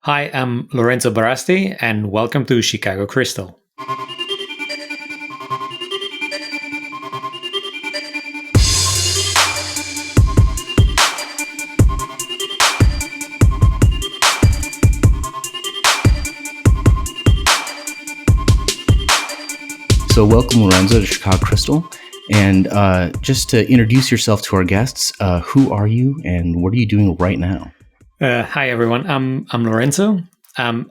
Hi, I'm Lorenzo Barasti, and welcome to Chicago Crystal. So welcome, Lorenzo, to Chicago Crystal. And just to introduce yourself to our guests, who are you and what are you doing right now? Hi, everyone. I'm Lorenzo. I'm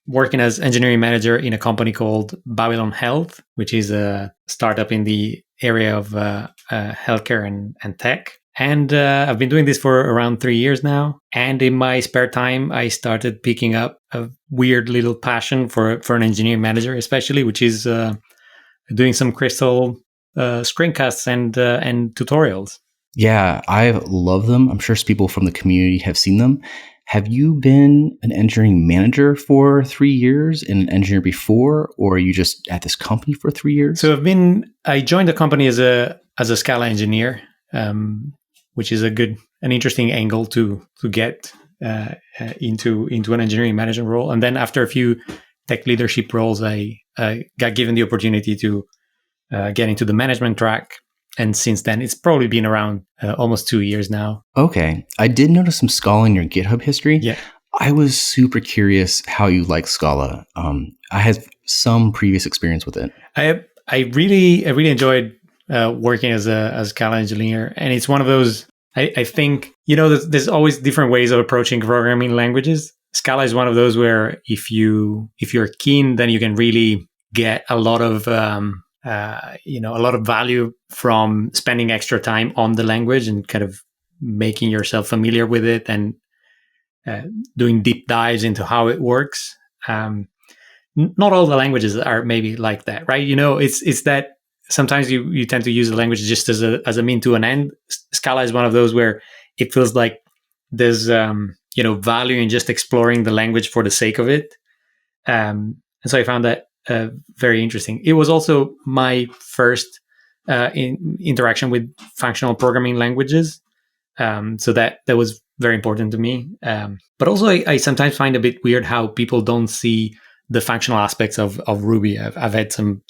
working as engineering manager in a company called Babylon Health, which is a startup in the area of healthcare and tech. And I've been doing this for around 3 years now. And in my spare time, I started picking up a weird little passion for an engineering manager, especially, which is doing some Crystal screencasts and tutorials. Yeah, I love them. I'm sure people from the community have seen them. Have you been an engineering manager for 3 years and an engineer before, or are you just at this company for 3 years? So I joined the company as a Scala engineer, which is an interesting angle to get into an engineering management role. And then after a few tech leadership roles, I got given the opportunity to get into the management track. And since then, it's probably been around almost 2 years now. Okay. I did notice some Scala in your GitHub history. Yeah. I was super curious how you like Scala. I had some previous experience with it. I really enjoyed working as a Scala engineer. And it's one of those, I think, there's always different ways of approaching programming languages. Scala is one of those where if you're keen, then you can really get a lot of value from spending extra time on the language and kind of making yourself familiar with it and doing deep dives into how it works. Not all the languages are maybe like that, right? It's that sometimes you tend to use the language just as a mean to an end. Scala is one of those where it feels like there's value in just exploring the language for the sake of it. And so I found that very interesting. It was also my first interaction with functional programming languages. So that was very important to me. But also I sometimes find a bit weird how people don't see the functional aspects of Ruby. I've had some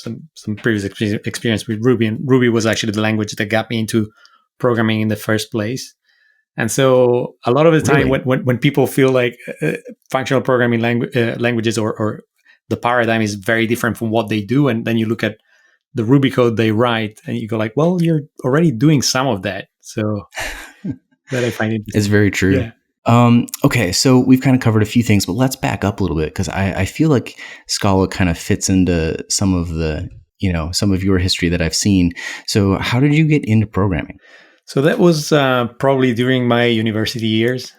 previous experience with Ruby, and Ruby was actually the language that got me into programming in the first place. And so a lot of the time when people feel like functional programming languages or the paradigm is very different from what they do, and then you look at the Ruby code they write and you go like, well, you're already doing some of that. So that I find interesting. It's very true. Yeah. Okay, so we've kind of covered a few things, but let's back up a little bit because I feel like Scala kind of fits into some of your history that I've seen. So how did you get into programming? So that was probably during my university years,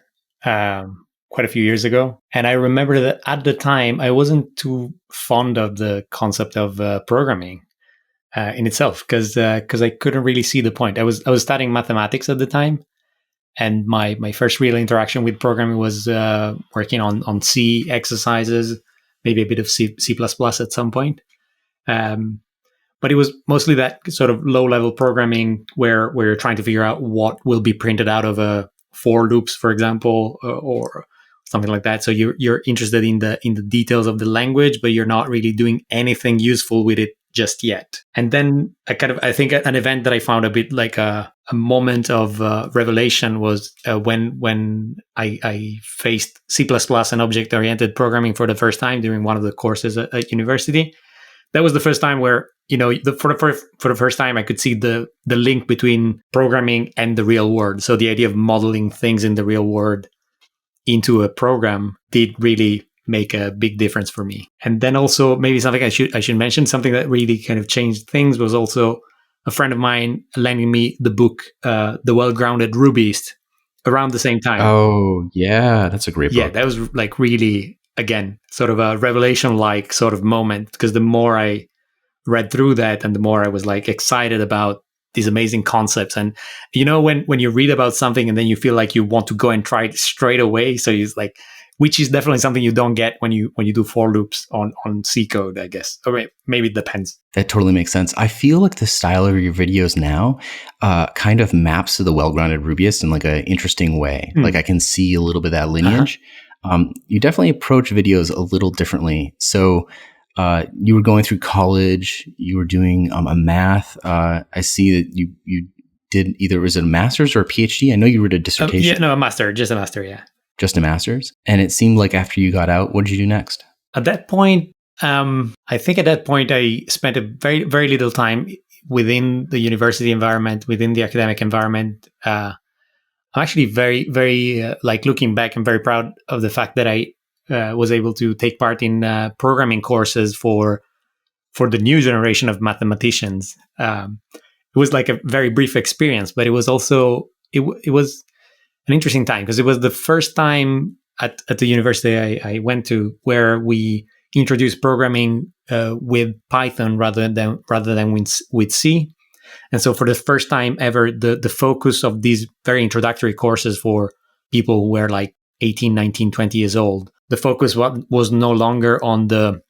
quite a few years ago. And I remember that at the time, I wasn't too fond of the concept of programming in itself because I couldn't really see the point. I was studying mathematics at the time. And my first real interaction with programming was working on C exercises, maybe a bit of C++ at some point. But it was mostly that sort of low-level programming where you're trying to figure out what will be printed out of a for loops, for example, or something like that. So you're interested in the details of the language, but you're not really doing anything useful with it just yet. And then I think an event that I found a bit like a moment of revelation was when I faced C++ and object-oriented programming for the first time during one of the courses at university. That was the first time where, for the first time I could see the link between programming and the real world. So the idea of modeling things in the real world into a program did really make a big difference for me. And then also maybe something I should mention, something that really kind of changed things was also a friend of mine lending me the book, The Well-Grounded Rubyist, around the same time. Oh, yeah, that's a great book. Yeah, that was like really, again, sort of a revelation-like sort of moment, because the more I read through that and the more I was like excited about these amazing concepts. And when you read about something and then you feel like you want to go and try it straight away, so it's like, which is definitely something you don't get when you do for loops on C code, I guess. Or maybe it depends. That totally makes sense. I feel like the style of your videos now kind of maps to the well-grounded Rubyist in like an interesting way. Like I can see a little bit of that lineage. You definitely approach videos a little differently. So you were going through college, you were doing a math. I see that you did either, was it a master's or a PhD? I know you were a Yeah, dissertation. no, a master, just a master. Yeah. Just a master's. And it seemed like after you got out, what did you do next? At that point, I think at that point I spent a very very little time within the university environment, within the academic environment. I'm actually very very like looking back, I'm very proud of the fact that I was able to take part in programming courses for the new generation of mathematicians. It was like a very brief experience, but it was also it was an interesting time because it was the first time at the university I went to where we introduced programming with Python rather than with C. And so for the first time ever, the focus of these very introductory courses for people who were like 18, 19, 20 years old, the focus was no longer on the,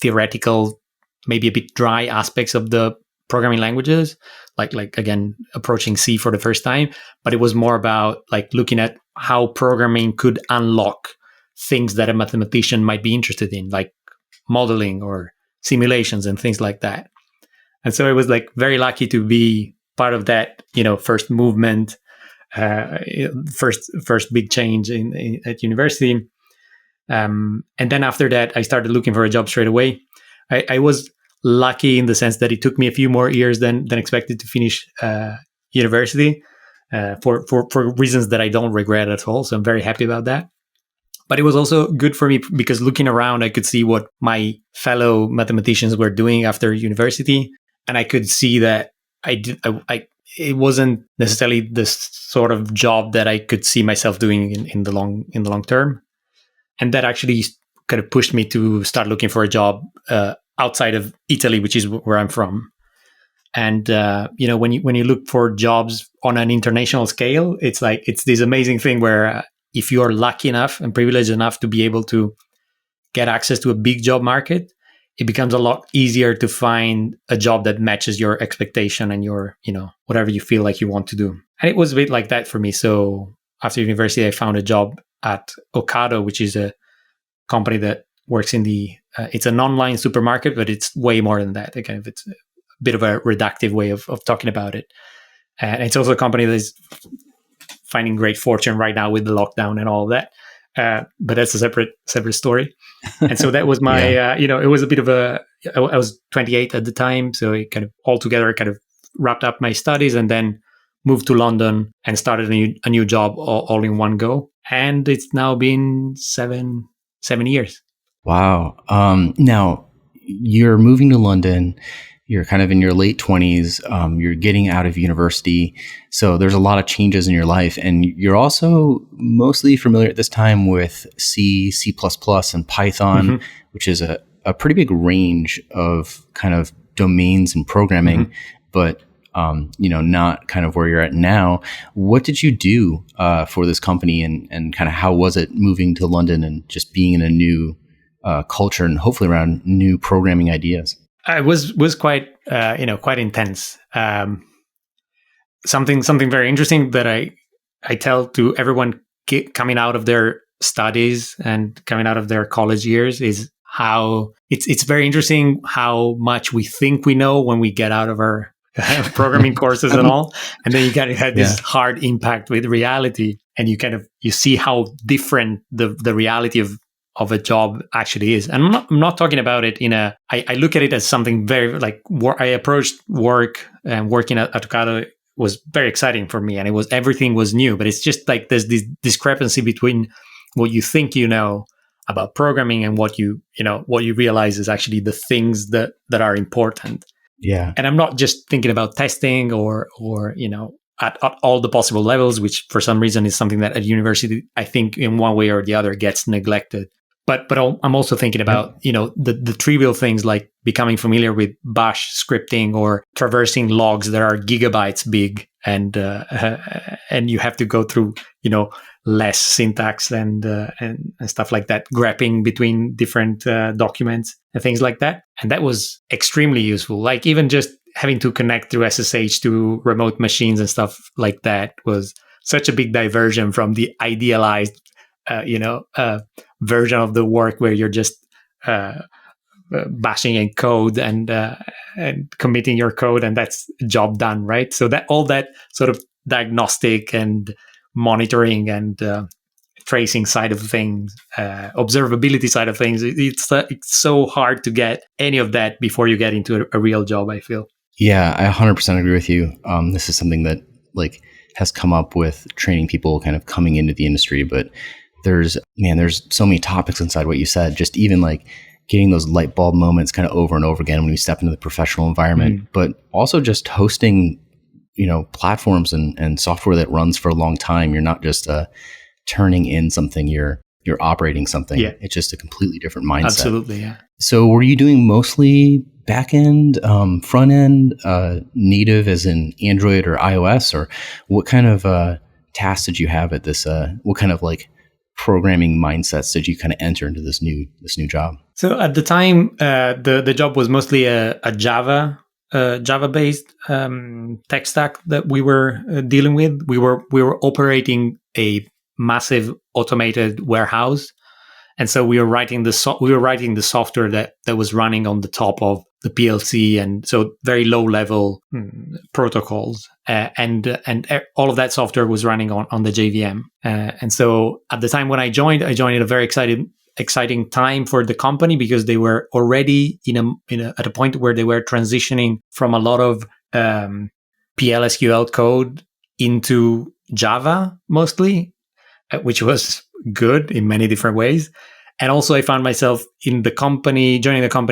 theoretical, maybe a bit dry aspects of the programming languages, like again, approaching C for the first time, but it was more about like looking at how programming could unlock things that a mathematician might be interested in, like modeling or simulations and things like that. And so I was like very lucky to be part of that, first movement, first big change at university. And then after that, I started looking for a job straight away. I was lucky in the sense that it took me a few more years than expected to finish university for reasons that I don't regret at all. So I'm very happy about that. But it was also good for me because looking around, I could see what my fellow mathematicians were doing after university. And I could see that it wasn't necessarily the sort of job that I could see myself doing in the long term. And that actually kind of pushed me to start looking for a job outside of Italy, which is where I'm from. And when you look for jobs on an international scale, it's this amazing thing where if you are lucky enough and privileged enough to be able to get access to a big job market, it becomes a lot easier to find a job that matches your expectation and your, whatever you feel like you want to do. And it was a bit like that for me. So after university, I found a job at Ocado, which is a company that works in it's an online supermarket, but it's way more than that. It's a bit of a reductive way of talking about it. And it's also a company that is finding great fortune right now with the lockdown and all of that. But that's a separate story. And so that was my, Yeah. it was a bit of I was 28 at the time. So it kind of altogether kind of wrapped up my studies and then moved to London and started a new job all in one go. And it's now been seven years. Wow. Now you're moving to London. You're kind of in your late 20s. You're getting out of university. So there's a lot of changes in your life. And you're also mostly familiar at this time with C, C++, and Python, which is a pretty big range of kind of domains in programming, but not kind of where you're at now. What did you do for this company and kind of how was it moving to London and just being in a new culture and hopefully around new programming ideas? It was quite quite intense. Something very interesting that I tell to everyone coming out of their studies and coming out of their college years is how it's very interesting how much we think we know when we get out of our programming courses and all, and then you kind of had this hard impact with reality, and you see how different the reality of a job actually is. And I'm not talking about it I look at it as something very like I approached work and working at Ocado was very exciting for me, and everything was new, but it's just like there's this discrepancy between what you think about programming and what you realize is actually the things that are important. Yeah. And I'm not just thinking about testing or at all the possible levels, which for some reason is something that at university, I think in one way or the other gets neglected. But I'm also thinking about, the trivial things like becoming familiar with Bash scripting or traversing logs that are gigabytes big and you have to go through, less syntax and stuff like that, grabbing between different documents and things like that. And that was extremely useful. Like even just having to connect through SSH to remote machines and stuff like that was such a big diversion from the idealized version of the work where you're just bashing in code and committing your code, and that's job done, right? So that all that sort of diagnostic and monitoring and tracing side of things, observability side of things, it's so hard to get any of that before you get into a real job, I feel. Yeah, I 100% agree with you. This is something that like has come up with training people kind of coming into the industry, but there's so many topics inside what you said. Just even like getting those light bulb moments kind of over and over again when you step into the professional environment, but also just hosting, platforms and software that runs for a long time. You're not just turning in something, you're operating something. Yeah. It's just a completely different mindset. Absolutely, yeah. So were you doing mostly back end, front end, native as in Android or iOS, or what kind of tasks did you have at this? What kind of like programming mindsets did you kind of enter into this new job? So at the time, the job was mostly a Java based tech stack that we were dealing with. We were operating a massive automated warehouse, and so we were writing the software that was running on the top of the PLC, and so very low level protocols, and all of that software was running on the JVM. And so at the time when I joined at a very exciting time for the company, because they were already at a point where they were transitioning from a lot of PL/SQL code into Java mostly, which was good in many different ways. And also I found myself joining the company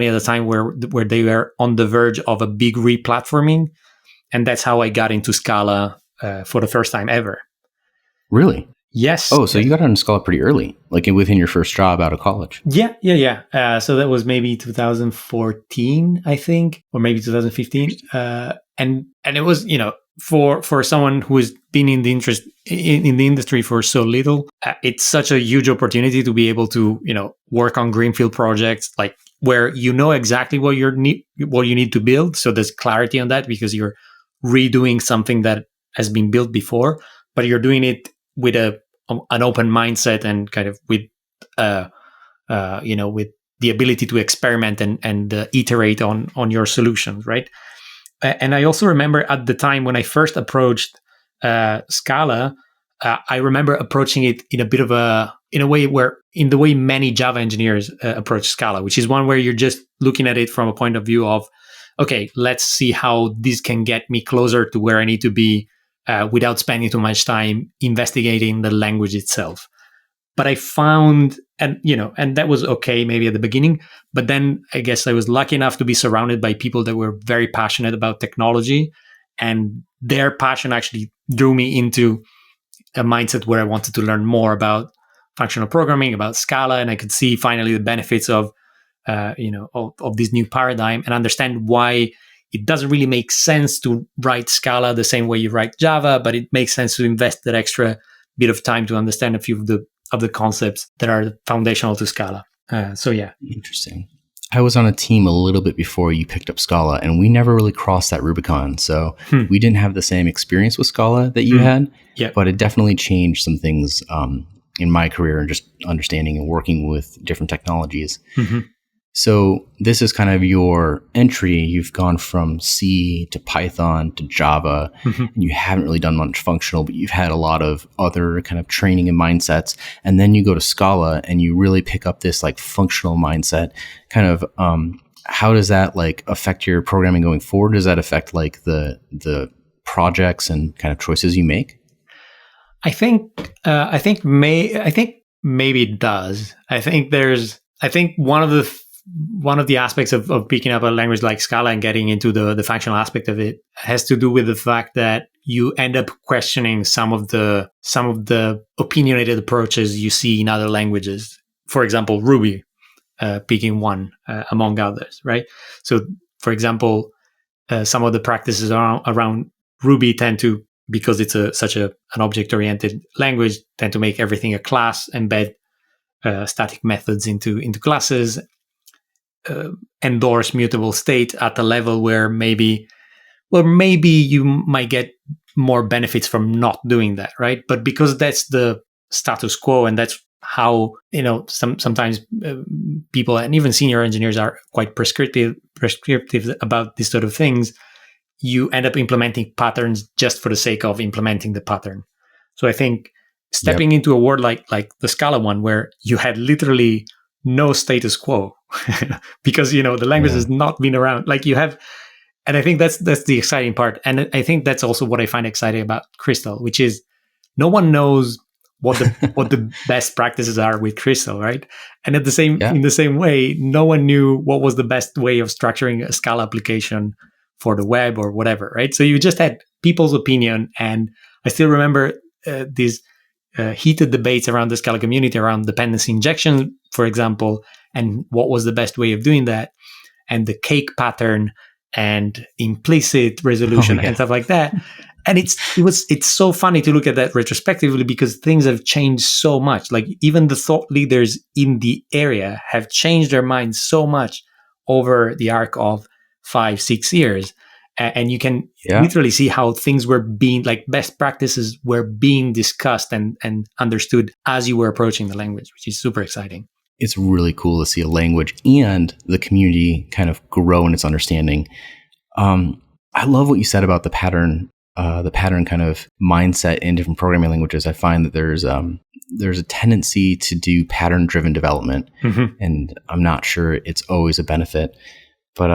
at a time where they were on the verge of a big replatforming. And that's how I got into Scala for the first time ever. Really? Yes. Oh, so you got into Scala pretty early, like within your first job out of college. Yeah. So that was maybe 2014, I think, or maybe 2015. And it was, for someone who has been in the industry for so little, it's such a huge opportunity to be able to, work on greenfield projects, like where exactly what you need to build. So there's clarity on that because you're redoing something that has been built before, but you're doing it with an open mindset and kind of with with the ability to experiment and iterate on your solutions, right? And I also remember at the time when I first approached Scala, I remember approaching it in the way many Java engineers approach Scala, which is one where you're just looking at it from a point of view of, okay, let's see how this can get me closer to where I need to be without spending too much time investigating the language itself. But I found, and that was okay maybe at the beginning, but then I guess I was lucky enough to be surrounded by people that were very passionate about technology, and their passion actually drew me into a mindset where I wanted to learn more about functional programming, about Scala, and I could see finally the benefits of this new paradigm and understand why it doesn't really make sense to write Scala the same way you write Java, but it makes sense to invest that extra bit of time to understand a few of the concepts that are foundational to Scala. So yeah. Interesting. I was on a team a little bit before you picked up Scala, and we never really crossed that Rubicon. So we didn't have the same experience with Scala that you had, but it definitely changed some things in my career and just understanding and working with different technologies. Mm-hmm. So this is kind of your entry. You've gone from C to Python to Java, and you haven't really done much functional, but you've had a lot of other kind of training and mindsets. And then you go to Scala and you really pick up this like functional mindset. Kind of, how does that like affect your programming going forward? Does that affect like the projects and kind of choices you make? I think maybe it does. I think one of the aspects of picking up a language like Scala and getting into the functional aspect of it has to do with the fact that you end up questioning some of the opinionated approaches you see in other languages. For example, Ruby, picking one among others, right? So, for example, some of the practices around Ruby tend to, because it's such an object-oriented language, tend to make everything a class, embed static methods into classes, endorse mutable state at a level where maybe you might get more benefits from not doing that, right? But because that's the status quo and that's how, sometimes people and even senior engineers are quite prescriptive about these sort of things. You end up implementing patterns just for the sake of implementing the pattern. So I think stepping into a world like the Scala one, where you had literally no status quo, because the language has not been around. Like you have, and I think that's the exciting part. And I think that's also what I find exciting about Crystal, which is no one knows what the best practices are with Crystal, right? And in the same way, no one knew what was the best way of structuring a Scala application for the web or whatever, right? So you just had people's opinion, and I still remember these heated debates around the Scala community around dependency injection, for example, and what was the best way of doing that, and the cake pattern and implicit resolution and stuff like that. And it's so funny to look at that retrospectively, because things have changed so much. Like even the thought leaders in the area have changed their minds so much over the arc of 5-6 years. And you can literally see how things were being, like best practices were being discussed and understood as you were approaching the language, which is super exciting. It's really cool to see a language and the community kind of grow in its understanding. I love what you said about the pattern kind of mindset in different programming languages. I find that there's a tendency to do pattern-driven development, and I'm not sure it's always a benefit. But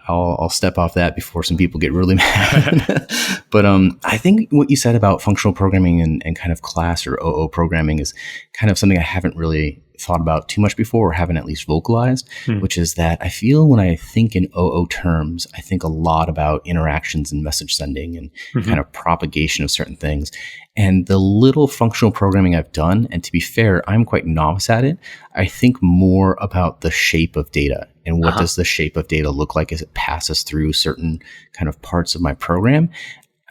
I'll step off that before some people get really mad. But I think what you said about functional programming and kind of class or OO programming is kind of something I haven't really thought about too much before, or haven't at least vocalized, which is that I feel when I think in OO terms, I think a lot about interactions and message sending and kind of propagation of certain things. And the little functional programming I've done, and to be fair, I'm quite novice at it, I think more about the shape of data and what does the shape of data look like as it passes through certain kind of parts of my program.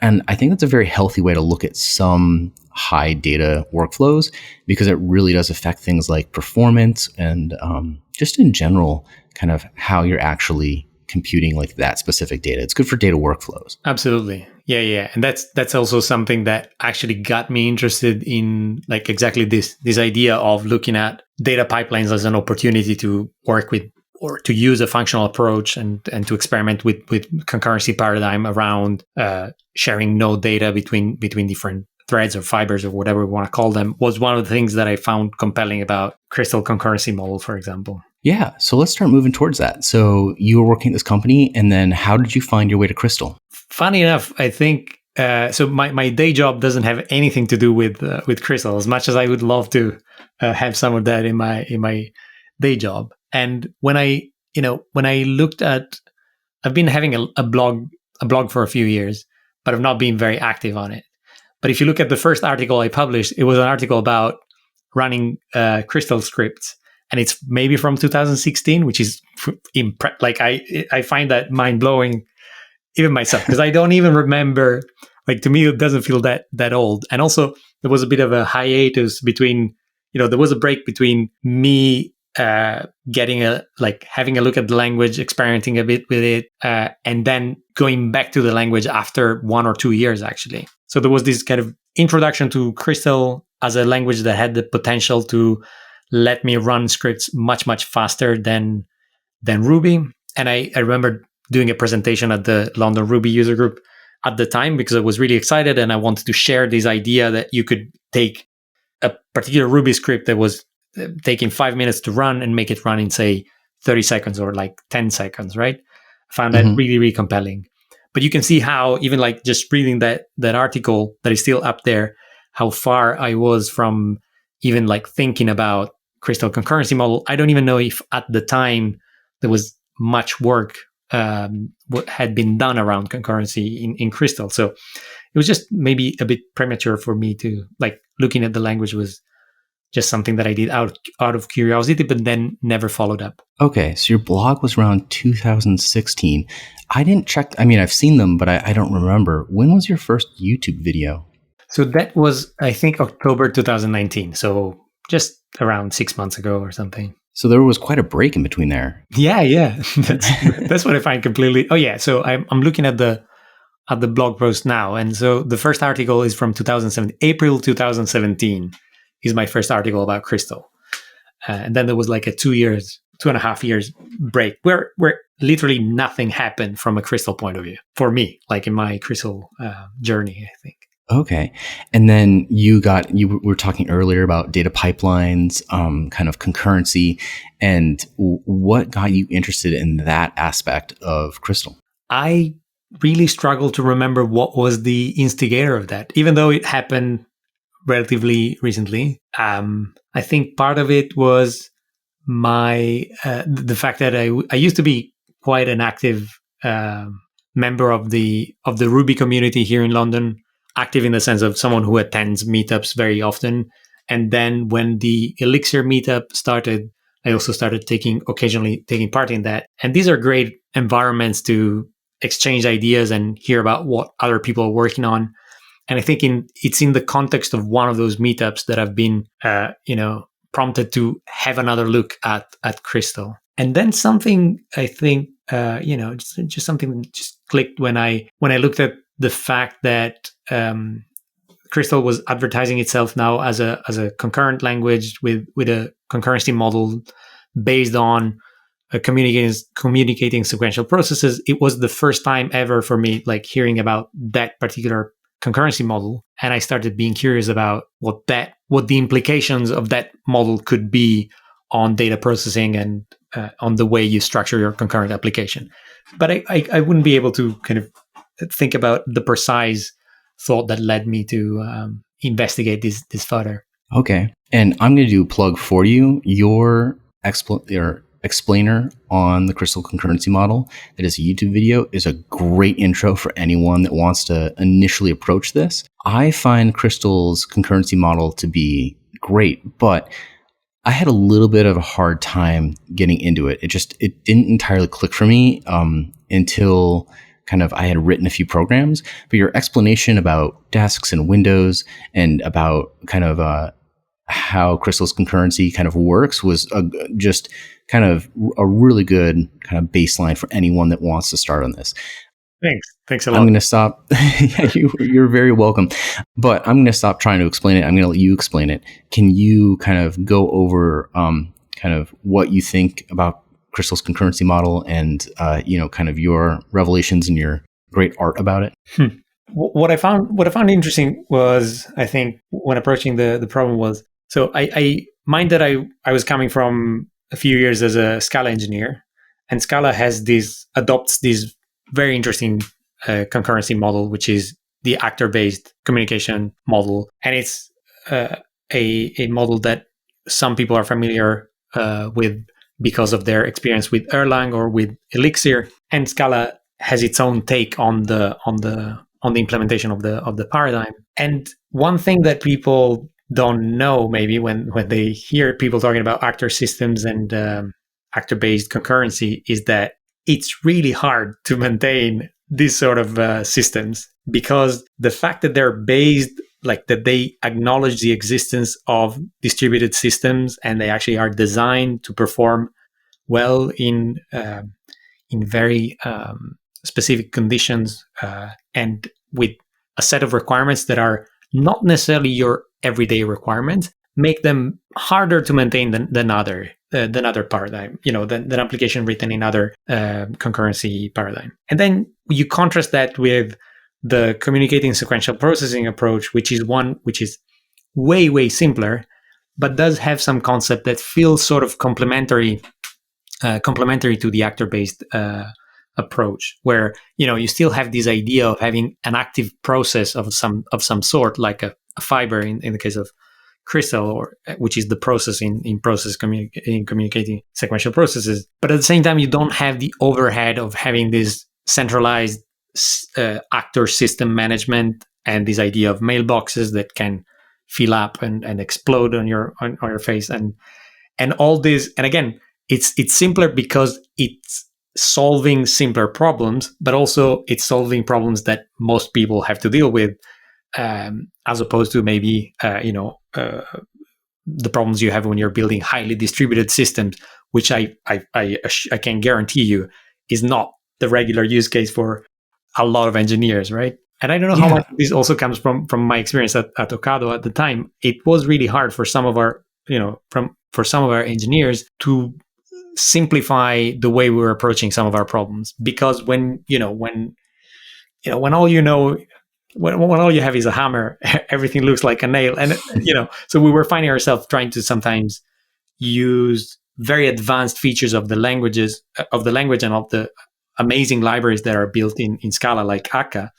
And I think that's a very healthy way to look at some high data workflows, because it really does affect things like performance and just in general, kind of how you're actually computing like that specific data. It's good for data workflows. Absolutely. Yeah. And that's also something that actually got me interested in like exactly this idea of looking at data pipelines as an opportunity to work with, or to use a functional approach and to experiment with concurrency paradigm around sharing node data between different threads or fibers or whatever we want to call them, was one of the things that I found compelling about Crystal concurrency model, for example. Yeah. So let's start moving towards that. So you were working at this company, and then how did you find your way to Crystal? Funny enough, I think, so my day job doesn't have anything to do with Crystal, as much as I would love to have some of that in my day job. And when I looked at, I've been having a blog for a few years, but I've not been very active on it. But if you look at the first article I published, it was an article about running Crystal scripts, and it's maybe from 2016, which is I find that mind blowing, even myself, because I don't even remember. Like to me, it doesn't feel that old. And also, there was a bit of a hiatus between, there was a break between me having a look at the language, experimenting a bit with it, and then going back to the language after 1 or 2 years, actually. So there was this kind of introduction to Crystal as a language that had the potential to let me run scripts much, much faster than Ruby. And I remember doing a presentation at the London Ruby user group at the time, because I was really excited and I wanted to share this idea that you could take a particular Ruby script that was taking 5 minutes to run and make it run in, say, 30 seconds or like 10 seconds, right? I found that really, really compelling. But you can see how, even like just reading that article that is still up there, how far I was from even like thinking about Crystal concurrency model. I don't even know if at the time there was much work what had been done around concurrency in Crystal. So it was just maybe a bit premature for me to, like, looking at the language was just something that I did out of curiosity, but then never followed up. Okay, so your blog was around 2016. I didn't check. I mean, I've seen them, but I don't remember. When was your first YouTube video? So that was, I think, October 2019. So just around 6 months ago or something. So there was quite a break in between there. Yeah. That's what I find completely. Oh yeah. So I'm looking at the blog post now, and so the first article is from 2017, April 2017. is my first article about Crystal. And then there was like a 2.5 years break where literally nothing happened from a Crystal point of view for me, like in my Crystal journey, I think. Okay. And then you were talking earlier about data pipelines, kind of concurrency, and what got you interested in that aspect of Crystal? I really struggle to remember what was the instigator of that, even though it happened relatively recently. I think part of it was the fact that I used to be quite an active member of the Ruby community here in London, active in the sense of someone who attends meetups very often. And then when the Elixir meetup started, I also started occasionally taking part in that. And these are great environments to exchange ideas and hear about what other people are working on. And I think it's in the context of one of those meetups that I've been, prompted to have another look at Crystal. And then something, I think, just something just clicked when I looked at the fact that Crystal was advertising itself now as a concurrent language with a concurrency model based on communicating sequential processes. It was the first time ever for me, like, hearing about that particular concurrency model, and I started being curious about what the implications of that model could be on data processing and on the way you structure your concurrent application. But I wouldn't be able to kind of think about the precise thought that led me to investigate this further. Okay. And I'm going to do a plug for you. Your explainer on the Crystal concurrency model, that is a YouTube video, is a great intro for anyone that wants to initially approach this. I find Crystal's concurrency model to be great, but I had a little bit of a hard time getting into it. It didn't entirely click for me until kind of I had written a few programs. But your explanation about desks and windows and about kind of how Crystal's concurrency kind of works was just kind of a really good kind of baseline for anyone that wants to start on this. Thanks a lot. I'm going to stop. Yeah, you're very welcome. But I'm going to stop trying to explain it. I'm going to let you explain it. Can you kind of go over kind of what you think about Crystal's concurrency model and kind of your revelations and your great art about it? What I found interesting was, I think, when approaching the problem was, so I mind that I was coming from a few years as a Scala engineer, and Scala adopts this very interesting concurrency model, which is the actor-based communication model, and it's a model that some people are familiar with because of their experience with Erlang or with Elixir, and Scala has its own take on the implementation of the paradigm. And one thing that people don't know, maybe when they hear people talking about actor systems and actor-based concurrency, is that it's really hard to maintain these sort of systems, because the fact that they're based, like that they acknowledge the existence of distributed systems and they actually are designed to perform well in very specific conditions and with a set of requirements that are not necessarily your everyday requirements, make them harder to maintain than other paradigm, than application written in other concurrency paradigm. And then you contrast that with the communicating sequential processing approach, which is way, way simpler, but does have some concept that feels sort of complementary to the actor-based approach, where you still have this idea of having an active process of some sort, like a fiber in the case of Crystal, or which is the process in communicating sequential processes. But at the same time, you don't have the overhead of having this centralized actor system management and this idea of mailboxes that can fill up and explode on your face and all this. And again, it's simpler because it's solving simpler problems, but also it's solving problems that most people have to deal with, as opposed to maybe the problems you have when you're building highly distributed systems, which I can guarantee you is not the regular use case for a lot of engineers, right? And I don't know how Yeah. much this also comes from my experience at Ocado at the time. It was really hard for some of our, for some of our engineers to simplify the way we were approaching some of our problems, because when all when all you have is a hammer, everything looks like a nail. And so we were finding ourselves trying to sometimes use very advanced features of the language and of the amazing libraries that are built in Scala, like akka,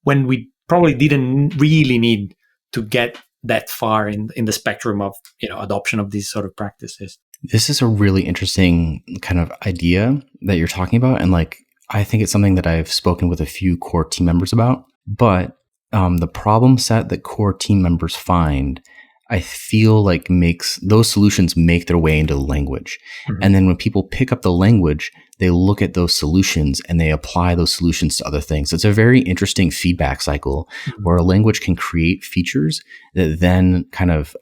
when we probably didn't really need to get that far in the spectrum of adoption of these sort of practices. This is a really interesting kind of idea that you're talking about. And like, I think it's something that I've spoken with a few core team members about. But the problem set that core team members find, I feel like makes those solutions make their way into the language. Mm-hmm. And then when people pick up the language, they look at those solutions and they apply those solutions to other things. It's a very interesting feedback cycle where a language can create features that then kind of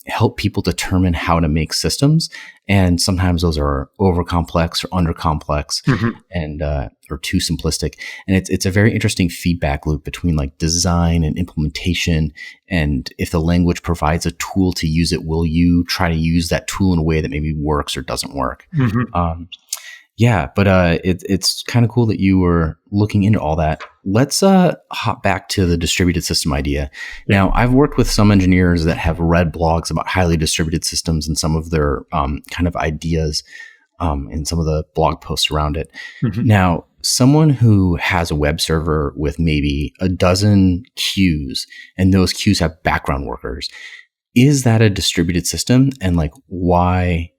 help people determine how to make systems. And sometimes those are over complex or under complex and or too simplistic. And it's a very interesting feedback loop between like design and implementation. And if the language provides a tool to use it, will you try to use that tool in a way that maybe works or doesn't work? Yeah, but it's kind of cool that you were looking into all that. Let's hop back to the distributed system idea. Yeah. Now, I've worked with some engineers that have read blogs about highly distributed systems and some of their kind of ideas and some of the blog posts around it. Now, someone who has a web server with maybe a dozen queues and those queues have background workers, is that a distributed system? And like, why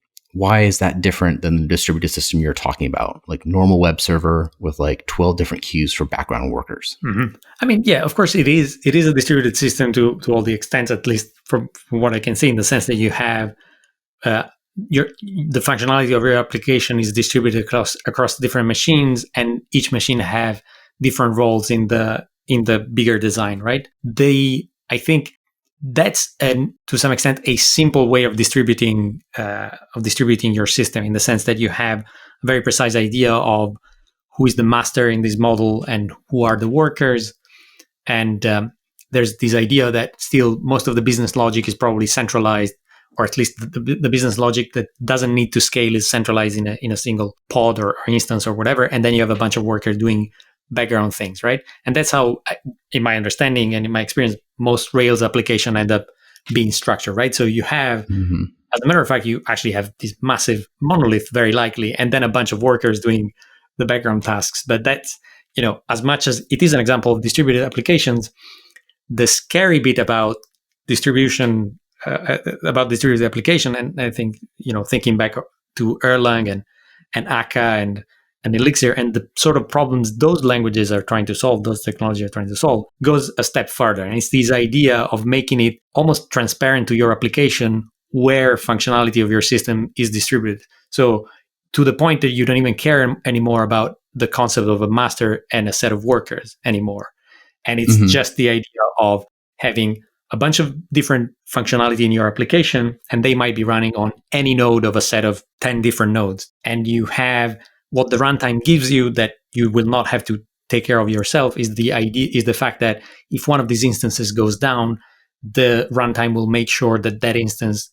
is that different than the distributed system you're talking about? Like normal web server with like 12 different queues for background workers. I mean, yeah, of course it is. It is a distributed system to all the extents, at least from what I can see, in the sense that you have the functionality of your application is distributed across different machines, and each machine have different roles in the bigger design, right? I think that's to some extent a simple way of distributing your system, in the sense that you have a very precise idea of who is the master in this model and who are the workers. And there's this idea that still most of the business logic is probably centralized, or at least the business logic that doesn't need to scale is centralized in a single pod or instance or whatever. And then you have a bunch of workers doing background things, right? And that's how, in my understanding and in my experience, most Rails application end up being structured, right? So you have, as a matter of fact, you actually have this massive monolith, very likely, and then a bunch of workers doing the background tasks. But that's, as much as it is an example of distributed applications, the scary bit about distributed application, and I think, thinking back to Erlang and akka and Elixir, and the sort of problems those languages are trying to solve, those technologies are trying to solve, goes a step further. And it's this idea of making it almost transparent to your application where functionality of your system is distributed. So to the point that you don't even care anymore about the concept of a master and a set of workers anymore. And it's just the idea of having a bunch of different functionality in your application, and they might be running on any node of a set of 10 different nodes. And you have what the runtime gives you that you will not have to take care of yourself is the fact that if one of these instances goes down, the runtime will make sure that instance,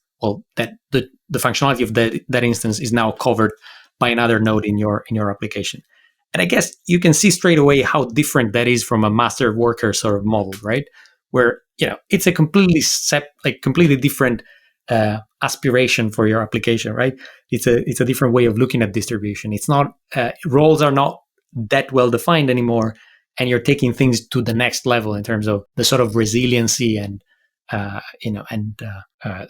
that the functionality of that instance is now covered by another node in your application. And I guess you can see straight away how different that is from a master worker sort of model, right? Where it's a completely different aspiration for your application, right? It's a different way of looking at distribution. It's not roles are not that well defined anymore, and you're taking things to the next level in terms of the sort of resiliency and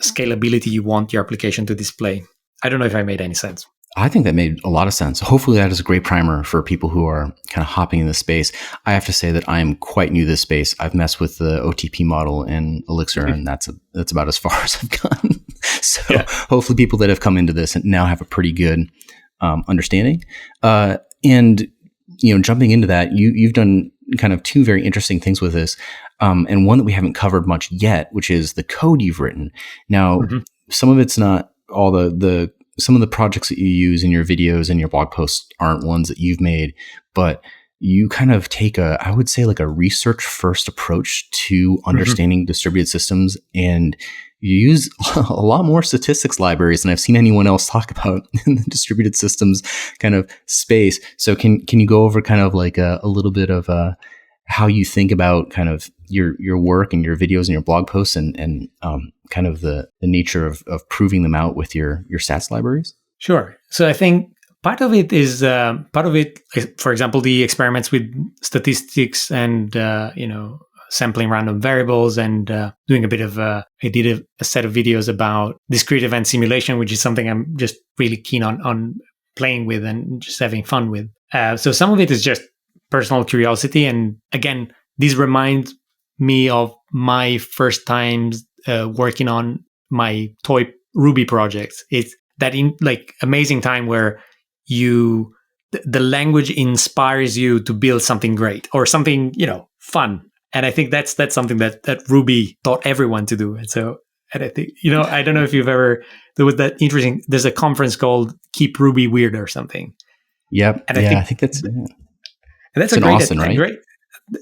scalability you want your application to display. I don't know if I made any sense. I think that made a lot of sense. Hopefully that is a great primer for people who are kind of hopping in this space. I have to say that I am quite new to this space. I've messed with the OTP model in Elixir, and that's about as far as I've gone. So hopefully people that have come into this and now have a pretty good understanding. And jumping into that, you've done kind of two very interesting things with this, and one that we haven't covered much yet, which is the code you've written. Now, some of it's not all some of the projects that you use in your videos and your blog posts aren't ones that you've made, but you kind of take I would say like a research first approach to Mhm. understanding distributed systems, and you use a lot more statistics libraries than I've seen anyone else talk about in the distributed systems kind of space. So can you go over kind of like a little bit of how you think about kind of your work and your videos and your blog posts, and kind of the nature of proving them out with your stats libraries? Sure. So I think part of it is for example, the experiments with statistics and sampling random variables and doing a bit of. I did a set of videos about discrete event simulation, which is something I'm just really keen on playing with and just having fun with. So some of it is just personal curiosity, and again, these remind me of my first times working on my toy Ruby projects. It's that in like amazing time where the language inspires you to build something great or something fun, and I think that's something that Ruby taught everyone to do. And I think I don't know if you've ever, there was that interesting, there's a conference called Keep Ruby Weird or something, Yep. and I Yeah, I think think that's that's it's a in Austin, right? great,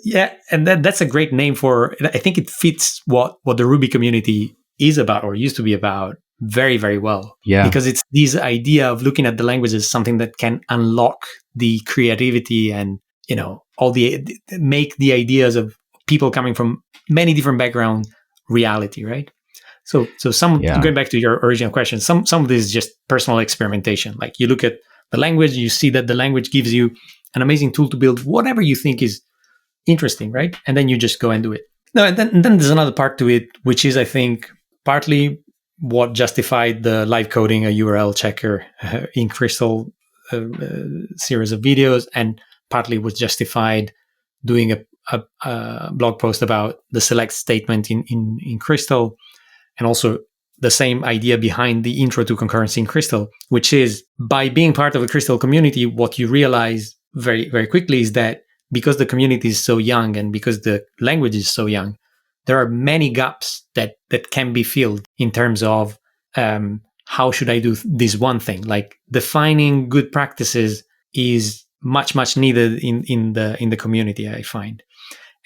yeah, and that's a great name for. I think it fits what the Ruby community is about or used to be about very, very well, Yeah. because it's this idea of looking at the language as something that can unlock the creativity and all the make the ideas of people coming from many different backgrounds reality, right? So some, Yeah. going back to your original question, some of this is just personal experimentation. Like you look at the language, you see that the language gives you an amazing tool to build whatever you think is interesting, right? And then you just go and do it. No, and then there's another part to it, which is, I think, partly what justified the live coding a URL checker in Crystal series of videos, and partly was justified doing a blog post about the select statement in Crystal, and also the same idea behind the intro to concurrency in Crystal, which is by being part of a Crystal community, what you realize very, very quickly is that because the community is so young and because the language is so young, there are many gaps that can be filled in terms of how should I do this one thing. Like defining good practices is much needed in the community, I find.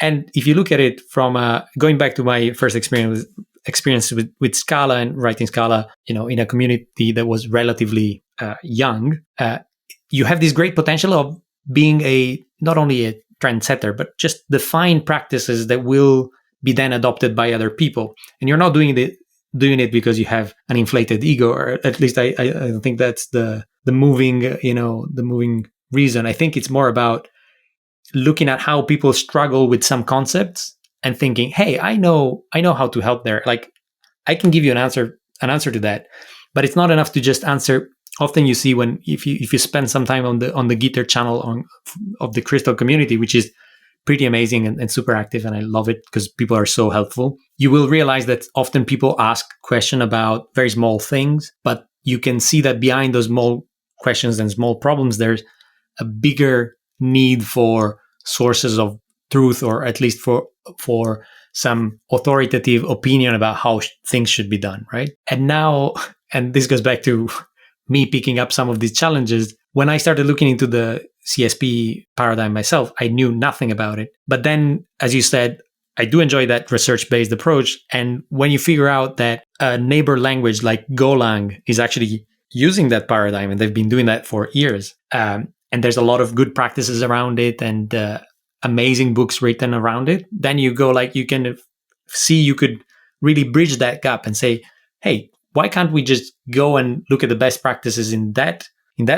And if you look at it from going back to my first experience with Scala and writing Scala, in a community that was relatively young, you have this great potential of being not only a trendsetter, but just define practices that will be then adopted by other people. And you're not doing it because you have an inflated ego, or at least I don't think that's the moving reason. I think it's more about looking at how people struggle with some concepts and thinking, hey, I know how to help there. Like I can give you an answer to that, but it's not enough to just answer. Often you see if you spend some time on the Gitter channel of the Crystal community, which is pretty amazing and super active, and I love it because people are so helpful, you will realize that often people ask questions about very small things, but you can see that behind those small questions and small problems, there's a bigger need for sources of truth, or at least for some authoritative opinion about how things should be done, right? And now, and this goes back to me picking up some of these challenges. When I started looking into the CSP paradigm myself, I knew nothing about it. But then, as you said, I do enjoy that research-based approach. And when you figure out that a neighbor language like Golang is actually using that paradigm, and they've been doing that for years, and there's a lot of good practices around it and amazing books written around it, then you go like, you can see you could really bridge that gap and say, hey, why can't we just go and look at the best practices in that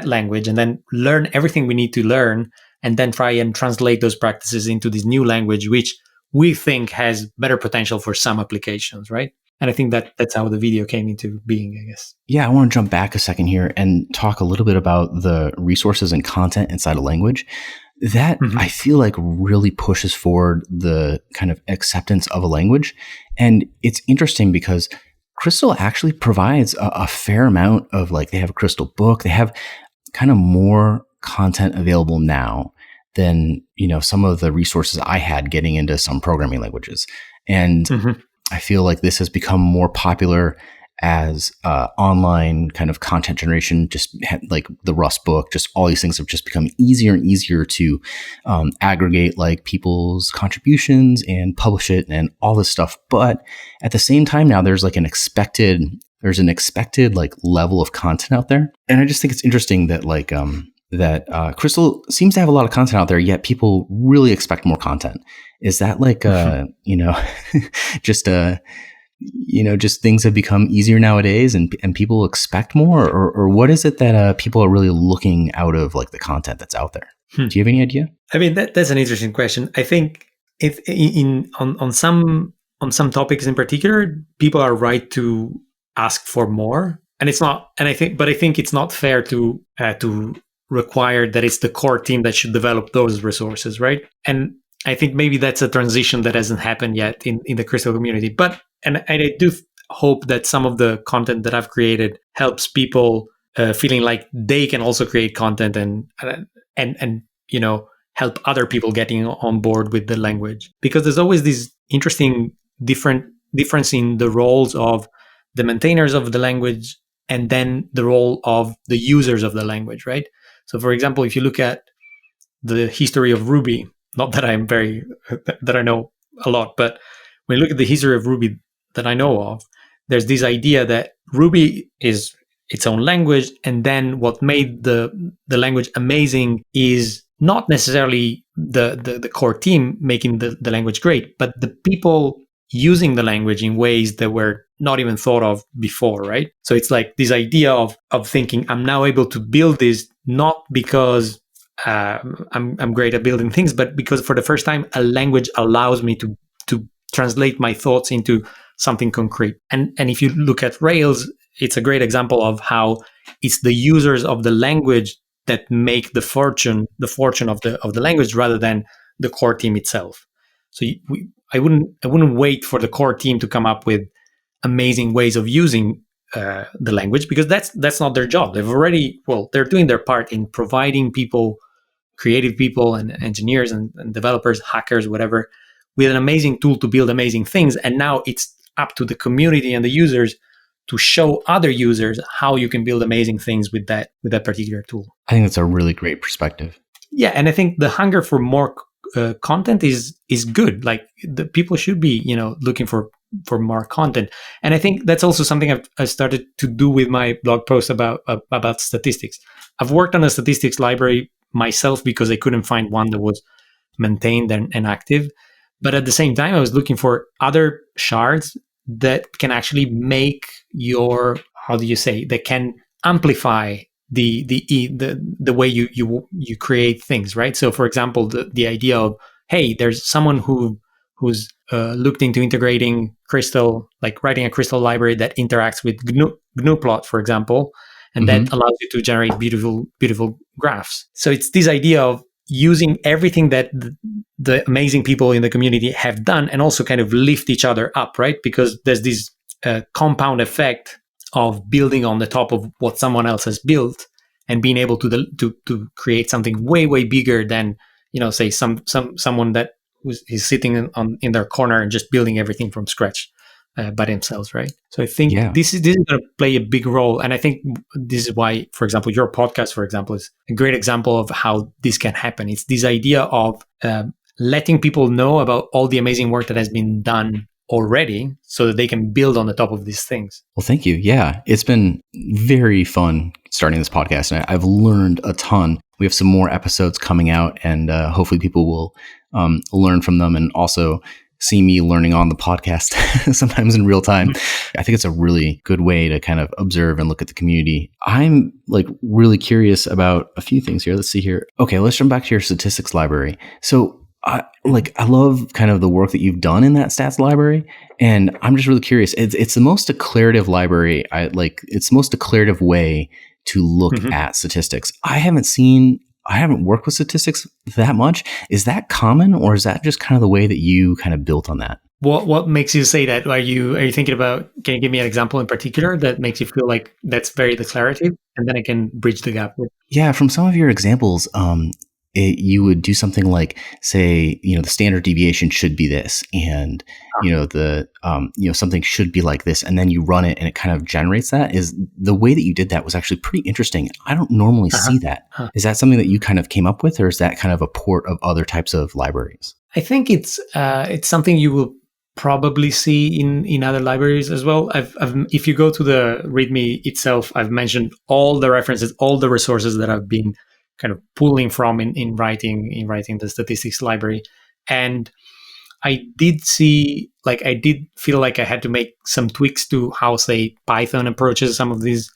language and then learn everything we need to learn, and then try and translate those practices into this new language, which we think has better potential for some applications, right? And I think that's how the video came into being, I guess. Yeah, I want to jump back a second here and talk a little bit about the resources and content inside a language. That I feel like really pushes forward the kind of acceptance of a language. And it's interesting because Crystal actually provides a fair amount of, like, they have a Crystal book. They have kind of more content available now than, some of the resources I had getting into some programming languages. And I feel like this has become more popular as online kind of content generation, just like the Rust book, just all these things have just become easier and easier to aggregate like people's contributions and publish it and all this stuff. But at the same time now there's an expected like level of content out there. And I just think it's interesting that Crystal seems to have a lot of content out there, yet people really expect more content. Is that just things have become easier nowadays and people expect more, or what is it that people are really looking out of like the content that's out there? Do you have any idea? I mean, that's an interesting question. I think on some topics in particular, people are right to ask for more, and it's not. And I think it's not fair to require that it's the core team that should develop those resources, right? And I think maybe that's a transition that hasn't happened yet in the Crystal community. But I do hope that some of the content that I've created helps people feeling like they can also create content and help other people getting on board with the language. Because there's always this interesting difference in the roles of the maintainers of the language and then the role of the users of the language, right? So, for example, if you look at the history of Ruby, not that that I know a lot, but when you look at the history of Ruby that I know of, there's this idea that Ruby is its own language, and then what made the language amazing is not necessarily the core team making the language great, but the people using the language in ways that were not even thought of before, right? So it's like this idea of thinking, I'm now able to build this not because I'm great at building things, but because for the first time, a language allows me to translate my thoughts into something concrete. And if you look at Rails, it's a great example of how it's the users of the language that make the fortune of the language rather than the core team itself. So I wouldn't wait for the core team to come up with amazing ways of using the language, because that's not their job. They're doing their part in providing people, creative people and engineers and developers, hackers, whatever, with an amazing tool to build amazing things. And now it's up to the community and the users to show other users how you can build amazing things with that particular tool. I think that's a really great perspective. Yeah, and I think the hunger for more content is good. Like the people should be looking for more content, and I think that's also something I started to do with my blog post about statistics. I've worked on a statistics library myself because I couldn't find one that was maintained and active. But at the same time, I was looking for other shards that can actually make that can amplify the way you create things, right? So, for example, the idea of, hey, there's someone who's looked into integrating Crystal, like writing a Crystal library that interacts with GNU-plot, for example, and that allows you to generate beautiful graphs. So it's this idea of using everything that the amazing people in the community have done and also kind of lift each other up, right? Because there's this compound effect of building on the top of what someone else has built and being able to create something way bigger than say someone that is sitting in their corner and just building everything from scratch by themselves, right? So I think this is going to play a big role, and I think this is why, for example, your podcast, for example, is a great example of how this can happen. It's this idea of letting people know about all the amazing work that has been done already so that they can build on the top of these things. Well, thank you. Yeah, it's been very fun starting this podcast, and I've learned a ton. We have some more episodes coming out, and hopefully people will learn from them and also see me learning on the podcast sometimes in real time. I think it's a really good way to kind of observe and look at the community. I'm really curious about a few things here. Let's see here. Okay, let's jump back to your statistics library. So I love kind of the work that you've done in that stats library, and I'm just really curious. It's the most declarative library. It's the most declarative way to look at statistics. I haven't worked with statistics that much. Is that common, or is that just kind of the way that you kind of built on that? What makes you say that? Are you thinking about? Can you give me an example in particular that makes you feel like that's very declarative, and then I can bridge the gap? Yeah, from some of your examples, you would do something like say, the standard deviation should be this, and something should be like this, and then you run it and it kind of generates that. Is the way that you did that was actually pretty interesting. I don't normally Uh-huh. see that. Uh-huh. Is that something that you kind of came up with, or is that kind of a port of other types of libraries? I think it's something you will probably see in other libraries as well. If you go to the README itself, I've mentioned all the references, all the resources that I've been kind of pulling from in writing the statistics library, and I did feel like I had to make some tweaks to how, say, Python approaches some of these.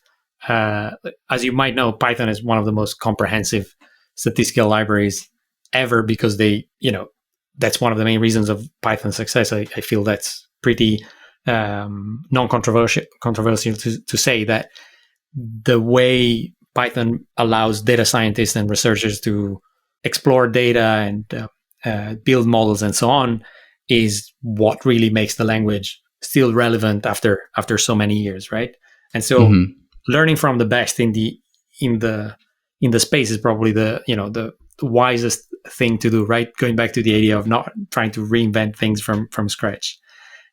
As you might know, Python is one of the most comprehensive statistical libraries ever because that's one of the main reasons of Python's success. I feel that's pretty non-controversial to say that the way Python allows data scientists and researchers to explore data and build models and so on is what really makes the language still relevant after so many years, right? And so Mm-hmm. learning from the best in the space is probably the wisest thing to do, right? Going back to the idea of not trying to reinvent things from scratch.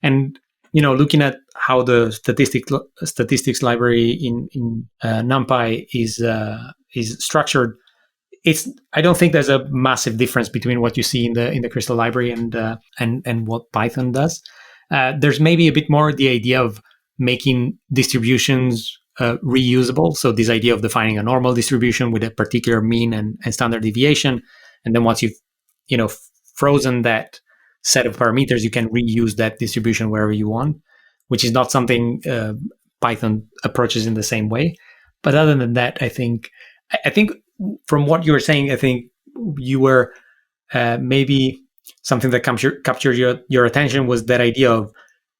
And looking at how the statistics library in NumPy is structured, I don't think there's a massive difference between what you see in the Crystal library and what Python does. There's maybe a bit more the idea of making distributions reusable. So this idea of defining a normal distribution with a particular mean and standard deviation, and then once you've frozen that set of parameters, you can reuse that distribution wherever you want, which is not something Python approaches in the same way. But other than that, I think from what you were saying, I think you were maybe something that captured your attention was that idea of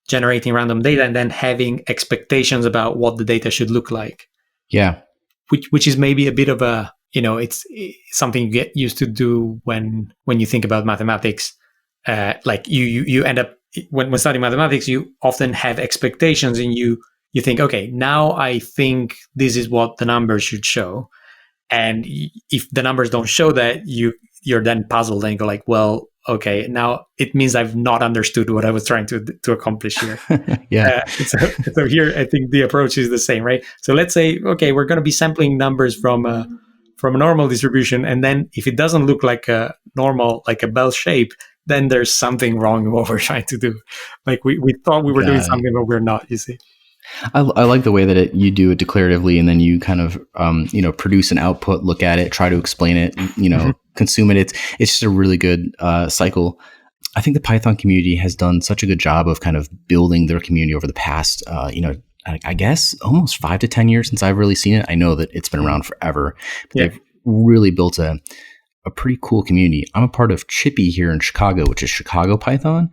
generating random data and then having expectations about what the data should look like. Yeah. Which is maybe a bit of a, it's something you get used to do when you think about mathematics. Like you end up, when studying mathematics, you often have expectations and you think, okay, now I think this is what the numbers should show. And if the numbers don't show that, you're then puzzled and go like, well, okay, now it means I've not understood what I was trying to accomplish here. Yeah. So here, I think the approach is the same, right? So let's say, okay, we're going to be sampling numbers from a normal distribution, and then if it doesn't look like a normal, like a bell shape, then there's something wrong with what we're trying to do. Like we thought we were doing something, but we're not. You see. I like the way that you do it declaratively, and then you kind of produce an output, look at it, try to explain it, consume it. It's just a really good cycle. I think the Python community has done such a good job of kind of building their community over the past I guess almost 5 to 10 years since I've really seen it. I know that it's been around forever, but they've really built a pretty cool community. I'm a part of Chippy here in Chicago, which is Chicago Python,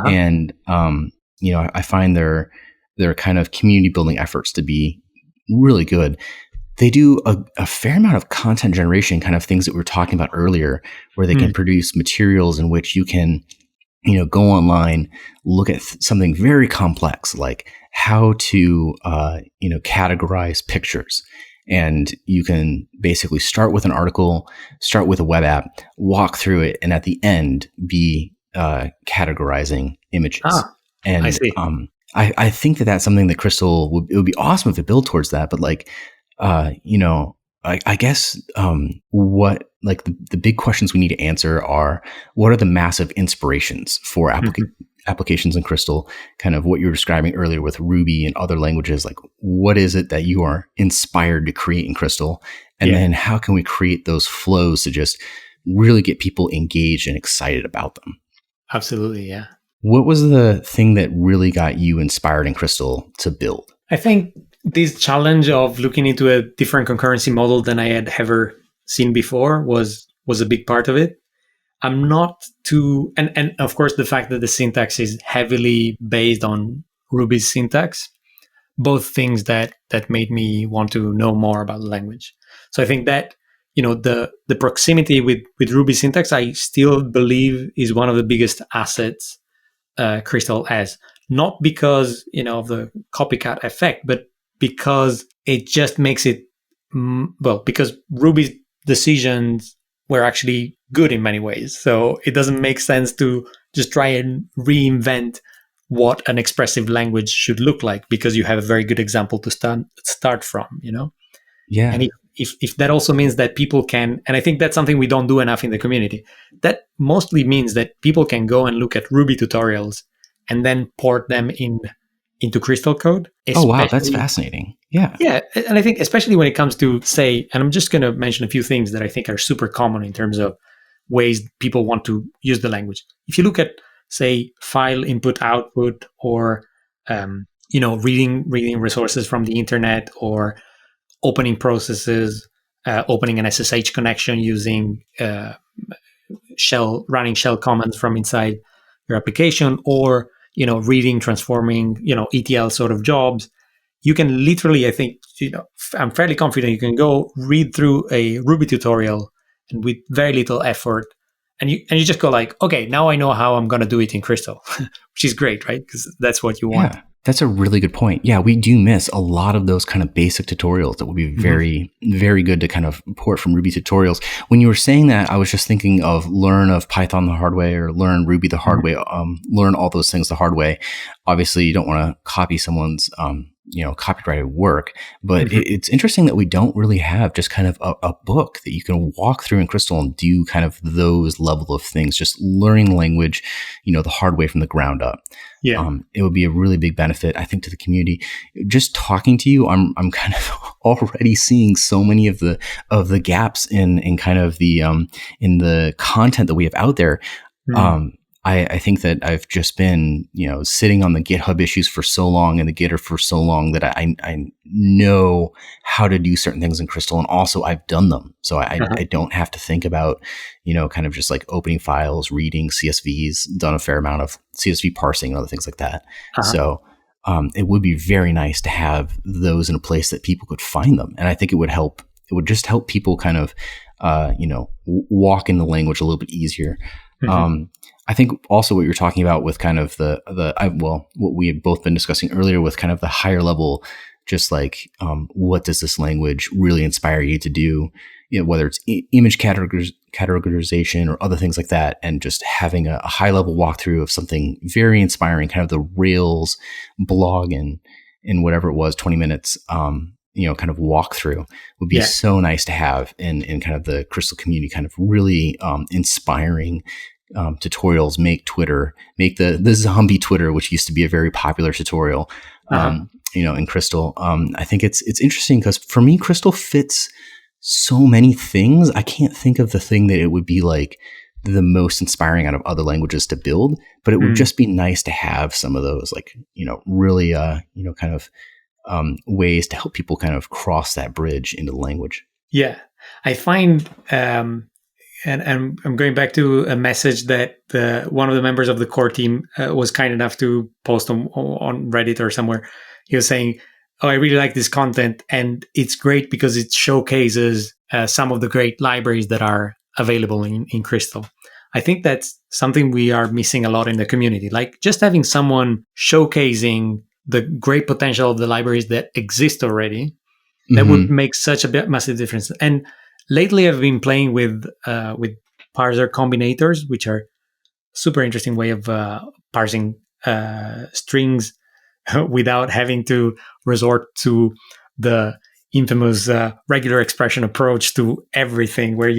and I find their kind of community building efforts to be really good. They do a fair amount of content generation, kind of things that we were talking about earlier, where they can produce materials in which you can, go online, look at something very complex, like how to, categorize pictures. And you can basically start with an article, start with a web app, walk through it, and at the end be categorizing images. And I see. I think that that's something that Crystal it would be awesome if it built towards that. But I guess what like the big questions we need to answer are, what are the massive inspirations for applications in Crystal? Kind of what you were describing earlier with Ruby and other languages. Like, what is it that you are inspired to create in Crystal? And then how can we create those flows to just really get people engaged and excited about them? Absolutely, yeah. What was the thing that really got you inspired in Crystal to build? I think this challenge of looking into a different concurrency model than I had ever seen before was a big part of it. I'm not too, and of course the fact that the syntax is heavily based on Ruby's syntax, both things that made me want to know more about the language. So I think that the proximity with Ruby syntax, I still believe is one of the biggest assets Crystal has. Not because of the copycat effect, but because it just makes it because Ruby's decisions were actually good in many ways. So it doesn't make sense to just try and reinvent what an expressive language should look like, because you have a very good example to start from, you know? And Yeah. if that also means that people can, and I think that's something we don't do enough in the community, that mostly means that people can go and look at Ruby tutorials and then port them into Crystal code, Oh, wow. That's especially. fascinating. Yeah. Yeah, and I think especially when it comes to, say, and I'm just going to mention a few things that I think are super common in terms of ways people want to use the language. If you look at, say, file input output, or reading resources from the internet, or opening processes, opening an SSH connection using running shell commands from inside your application, or reading, transforming, ETL sort of jobs, you can literally, I think, I'm fairly confident you can go read through a Ruby tutorial and with very little effort, and you just go like, okay, now I know how I'm going to do it in Crystal, which is great, right? Because that's what you want. Yeah, that's a really good point. Yeah, we do miss a lot of those kind of basic tutorials that would be very, very good to kind of port from Ruby tutorials. When you were saying that, I was just thinking of learn of Python the hard way, or learn Ruby the hard way, learn all those things the hard way. Obviously, you don't want to copy someone's copyrighted work, but it's interesting that we don't really have just kind of a book that you can walk through in Crystal and do kind of those level of things, just learning language, the hard way from the ground up. Yeah. It would be a really big benefit, I think, to the community. Just talking to you, I'm kind of already seeing so many of the gaps in kind of the in the content that we have out there. I think that I've just been, sitting on the GitHub issues for so long and the Gitter for so long that I know how to do certain things in Crystal, and also I've done them. So I don't have to think about, kind of just like opening files, reading CSVs, done a fair amount of CSV parsing and other things like that. So it would be very nice to have those in a place that people could find them. And I think it would just help people kind of, walk in the language a little bit easier. I think also what you're talking about with kind of what we have both been discussing earlier with kind of the higher level, just like what does this language really inspire you to do, whether it's image categorization or other things like that, and just having a high level walkthrough of something very inspiring, kind of the Rails blog in whatever it was, 20 minutes, kind of walkthrough would be so nice to have in kind of the Crystal community, kind of really inspiring tutorials. Make the zombie Twitter, which used to be a very popular tutorial, in Crystal. I think it's interesting because for me, Crystal fits so many things. I can't think of the thing that it would be like the most inspiring out of other languages to build, but it would just be nice to have some of those, like, really, kind of ways to help people kind of cross that bridge into the language. Yeah, I find, and I'm going back to a message that one of the members of the core team was kind enough to post on Reddit or somewhere. He was saying, "Oh, I really like this content, and it's great because it showcases some of the great libraries that are available in Crystal." I think that's something we are missing a lot in the community. Like just having someone showcasing the great potential of the libraries that exist already, that would make such a massive difference. And lately, I've been playing with parser combinators, which are super interesting way of parsing strings without having to resort to the infamous regular expression approach to everything, where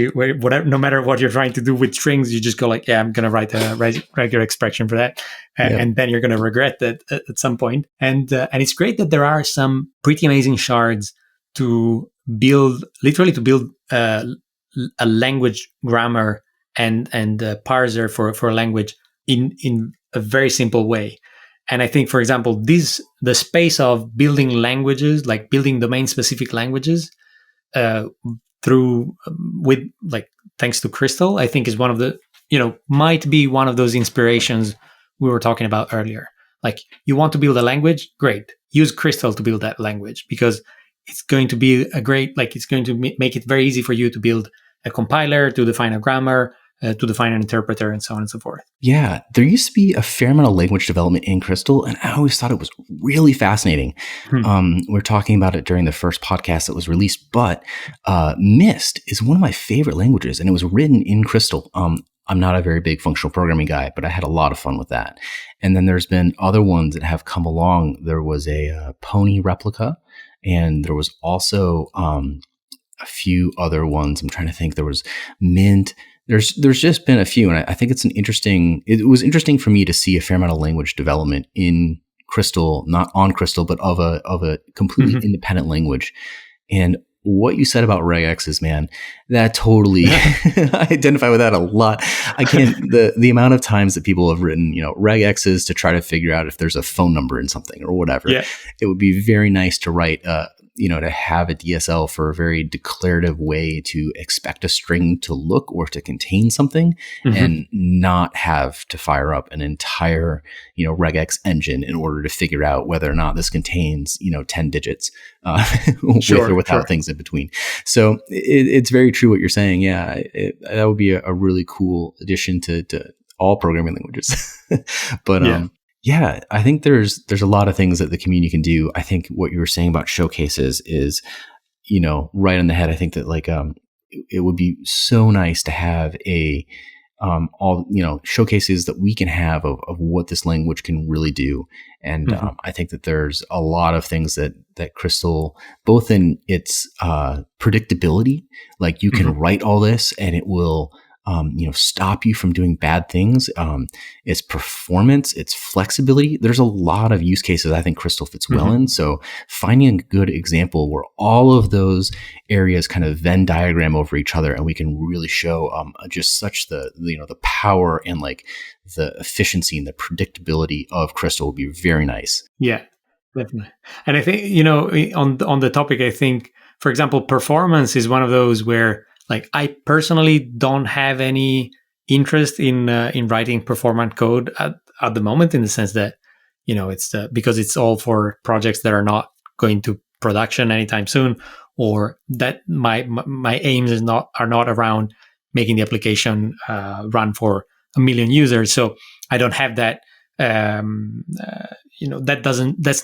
no matter what you're trying to do with strings, you just go like, yeah, I'm going to write a regular expression for that, and then you're going to regret that at some point. And it's great that there are some pretty amazing shards to build a language grammar and a parser for a language in a very simple way. And I think, for example, the space of building languages, like building domain-specific languages, thanks to Crystal, I think is one of the, might be one of those inspirations we were talking about earlier. Like, you want to build a language? Great. Use Crystal to build that language, because it's going to be it's going to make it very easy for you to build a compiler, to define a grammar, to define an interpreter and so on and so forth. Yeah, there used to be a fair amount of language development in Crystal, and I always thought it was really fascinating. We are talking about it during the first podcast that was released, but Mist is one of my favorite languages, and it was written in Crystal. I'm not a very big functional programming guy, but I had a lot of fun with that. And then there's been other ones that have come along. There was a Pony replica, and there was also a few other ones. I'm trying to think. There was Mint. There's just been a few, and I think it's it was interesting for me to see a fair amount of language development in Crystal, not on Crystal, but of a completely independent language. And what you said about regexes, man, that totally, I identify with that a lot. I can't, the amount of times that people have written, regexes to try to figure out if there's a phone number in something or whatever. Yeah. It would be very nice to write, to have a DSL for a very declarative way to expect a string to look or to contain something and not have to fire up an entire, regex engine in order to figure out whether or not this contains, 10 digits with or without things in between. So it's very true what you're saying. Yeah, that would be a really cool addition to all programming languages. But yeah, I think there's a lot of things that the community can do. I think what you were saying about showcases is, right on the head. I think that it would be so nice to have showcases that we can have of what this language can really do. And I think that there's a lot of things that Crystal, both in its predictability, like you can write all this and it will stop you from doing bad things. Its performance, its flexibility. There's a lot of use cases I think Crystal fits well in. So finding a good example where all of those areas kind of Venn diagram over each other, and we can really show just such the power and like the efficiency and the predictability of Crystal would be very nice. Yeah, definitely. And I think on the topic, I think, for example, performance is one of those where, like, I personally don't have any interest in writing performant code at the moment, in the sense that it's because it's all for projects that are not going to production anytime soon, or that my aims are not around making the application run for 1 million users. So I don't have that. That's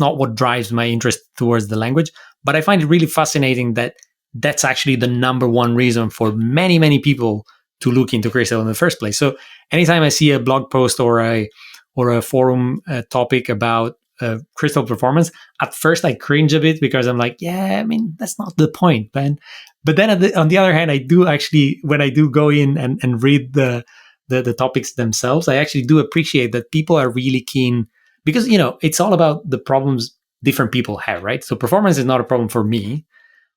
not what drives my interest towards the language. But I find it really fascinating that that's actually the number one reason for many, many people to look into Crystal in the first place. So anytime I see a blog post or a forum topic about Crystal performance, at first I cringe a bit, because I'm like, yeah, I mean, that's not the point, man. But then on the other hand, I do actually, when I do go in and read the topics themselves, I actually do appreciate that people are really keen, because, it's all about the problems different people have, right? So performance is not a problem for me,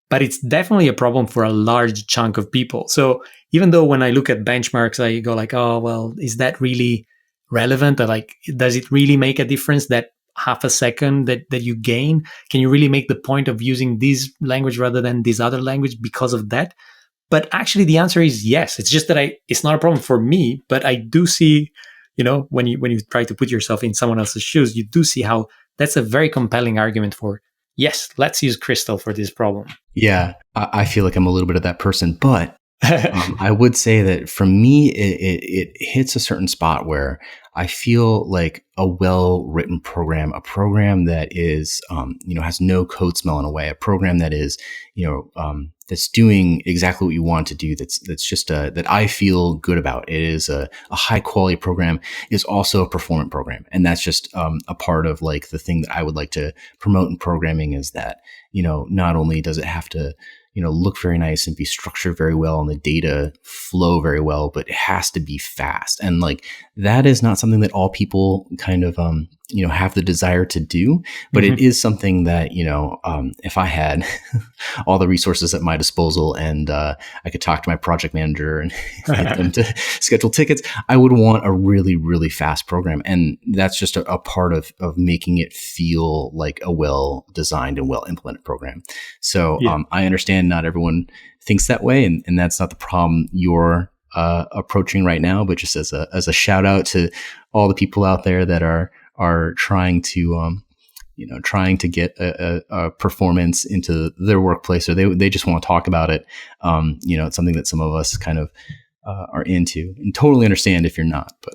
but it's definitely a problem for a large chunk of people. So even though when I look at benchmarks, I go like, oh, well, is that really relevant? Or like, does it really make a difference, that half a second that you gain? Can you really make the point of using this language rather than this other language because of that? But actually the answer is yes. It's just that it's not a problem for me, but I do see, when you try to put yourself in someone else's shoes, you do see how that's a very compelling argument for, yes, let's use Crystal for this problem. Yeah, I feel like I'm a little bit of that person, but I would say that for me, it hits a certain spot where I feel like a well-written program, a program that is, has no code smell in a way, a program that is, that's doing exactly what you want to do. That's just that I feel good about. It is a high quality program, is also a performant program. And that's just, a part of like the thing that I would like to promote in programming, is that, not only does it have to, look very nice and be structured very well and the data flow very well, but it has to be fast. And like, that is not something that all people kind of, have the desire to do, but it is something that, if I had all the resources at my disposal and I could talk to my project manager and get them to schedule tickets, I would want a really, really fast program. And that's just a part of making it feel like a well-designed and well-implemented program. So I understand not everyone thinks that way, and that's not the problem you're approaching right now, but just as a shout out to all the people out there that are trying to get a performance into their workplace, or they just want to talk about it. It's something that some of us kind of are into, and totally understand if you're not. But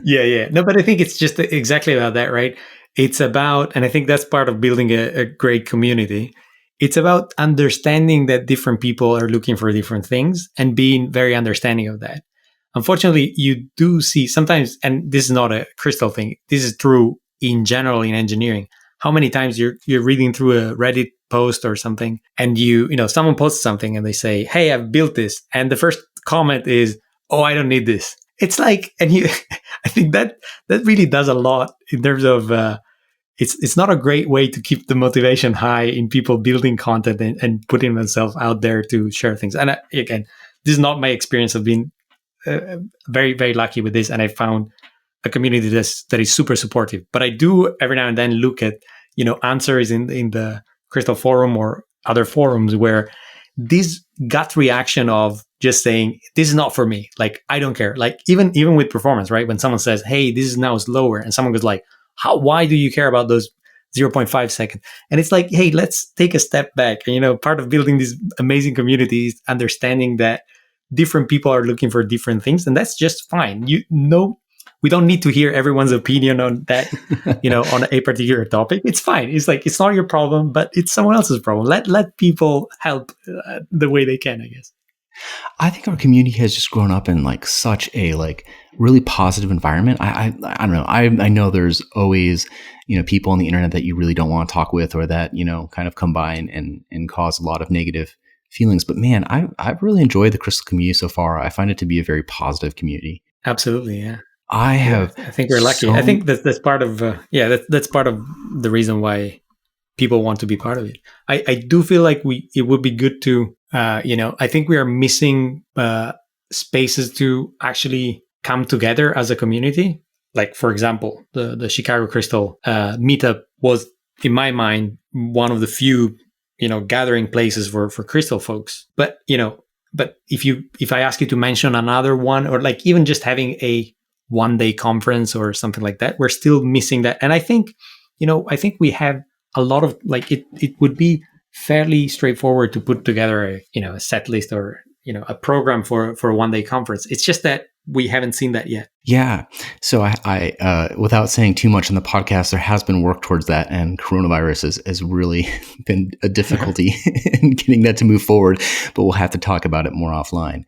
Yeah. No, but I think it's just exactly about that, right? It's about, and I think that's part of building a great community. It's about understanding that different people are looking for different things and being very understanding of that. Unfortunately, you do see sometimes, and this is not a Crystal thing, this is true in general in engineering. How many times you're reading through a Reddit post or something, and someone posts something and they say, "Hey, I've built this," and the first comment is, "Oh, I don't need this." It's like, and you, I think that really does a lot in terms of it's not a great way to keep the motivation high in people building content and putting themselves out there to share things. And again, this is not my experience of being very very lucky with this, and I found a community that is super supportive. But I do every now and then look at answers in the Crystal forum or other forums where this gut reaction of just saying this is not for me, like I don't care, like even with performance, right? When someone says, "Hey, this is now slower," and someone goes like, why do you care about those 0.5 seconds? And it's like, hey, let's take a step back. And part of building this amazing community is understanding that different people are looking for different things, and that's just fine. We don't need to hear everyone's opinion on that, on a particular topic. It's fine. It's like, it's not your problem, but it's someone else's problem. Let people help the way they can, I guess. I think our community has just grown up in like such a really positive environment. I don't know. I know there's always people on the internet that you really don't want to talk with, or that kind of come by and cause a lot of negative feelings. But man, I've really enjoyed the Crystal community so far. I find it to be a very positive community. Absolutely, yeah. I think we're lucky. I think that's part of that's part of the reason why people want to be part of it. I do feel like it would be good to I think we are missing spaces to actually come together as a community. Like, for example, the Chicago Crystal meetup was, in my mind, one of the few gathering places for Crystal folks. But if I ask you to mention another one, or like even just having a one-day conference or something like that, we're still missing that. And I think we have a lot of it would be fairly straightforward to put together a set list or a program for a one-day conference. It's just that we haven't seen that yet. Yeah. So I without saying too much on the podcast, there has been work towards that, and coronavirus has really been a difficulty in getting that to move forward, but we'll have to talk about it more offline.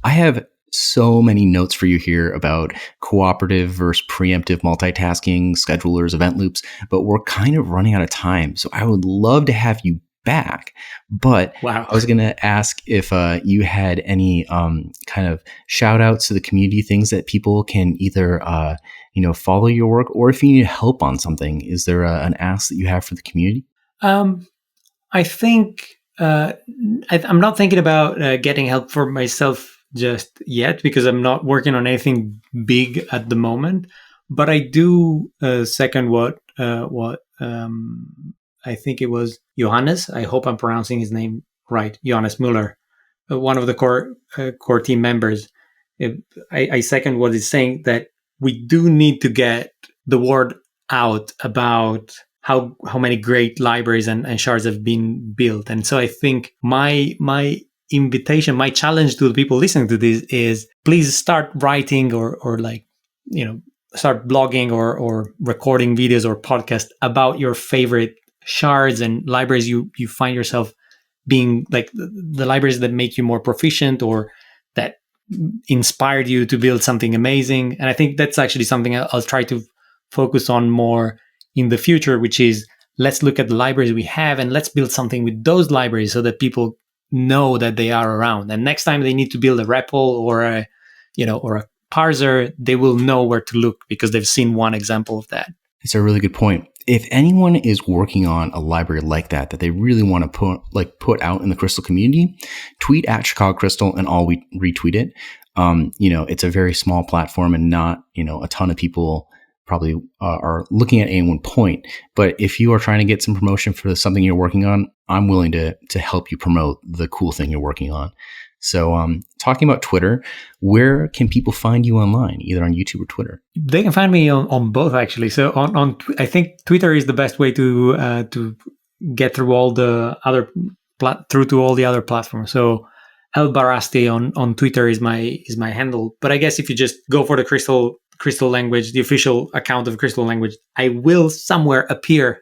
I have so many notes for you here about cooperative versus preemptive multitasking, schedulers, event loops, but we're kind of running out of time. So I would love to have you back. But wow. I was going to ask if you had any kind of shout outs to the community, things that people can either, follow your work, or if you need help on something. Is there an ask that you have for the community? I think I'm not thinking about getting help for myself just yet, because I'm not working on anything big at the moment. But I do second what I think it was Johannes. I hope I'm pronouncing his name right. Johannes Muller, one of the core team members. I second what he's saying, that we do need to get the word out about how many great libraries and shards have been built. And so I think my invitation, my challenge to the people listening to this is, please start writing or start blogging or recording videos or podcasts about your favorite shards and libraries you find yourself being, like, the libraries that make you more proficient or that inspired you to build something amazing. And I think that's actually something I'll try to focus on more in the future, which is, let's look at the libraries we have and let's build something with those libraries so that people know that they are around. And next time they need to build a REPL or a parser, they will know where to look because they've seen one example of that. It's a really good point. If anyone is working on a library like that they really want to put out in the Crystal community, tweet at Chicago Crystal and I'll retweet it. It's a very small platform and not, a ton of people probably are looking at any one point. But if you are trying to get some promotion for something you're working on, I'm willing to help you promote the cool thing you're working on. So talking about Twitter, where can people find you online, either on YouTube or Twitter? They can find me on both, actually. So on I think Twitter is the best way to get through all the other through to all the other platforms. So Barasti on Twitter is my handle. But I guess if you just go for the Crystal Language, the official account of Crystal Language, I will somewhere appear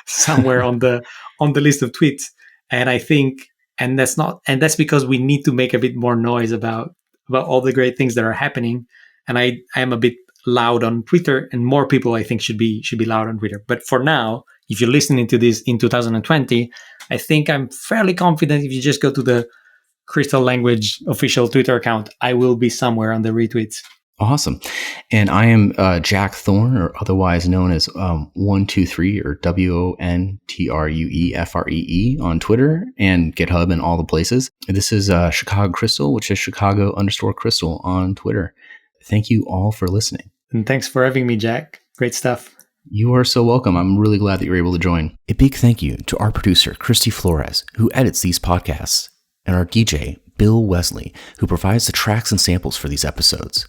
somewhere on the list of tweets. And I think, and that's because we need to make a bit more noise about all the great things that are happening. And I am a bit loud on Twitter, and more people I think should be loud on Twitter. But for now, if you're listening to this in 2020, I think I'm fairly confident if you just go to the Crystal Language official Twitter account, I will be somewhere on the retweets. Awesome. And I am Jack Thorne, or otherwise known as 123 or WONTRUEFREE on Twitter and GitHub and all the places. This is Chicago Crystal, which is Chicago_Crystal on Twitter. Thank you all for listening. And thanks for having me, Jack. Great stuff. You are so welcome. I'm really glad that you're able to join. A big thank you to our producer, Christy Flores, who edits these podcasts, and our DJ, Bill Wesley, who provides the tracks and samples for these episodes.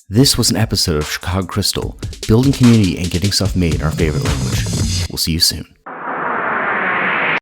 This was an episode of Chicago Crystal, building community and getting stuff made in our favorite language. We'll see you soon.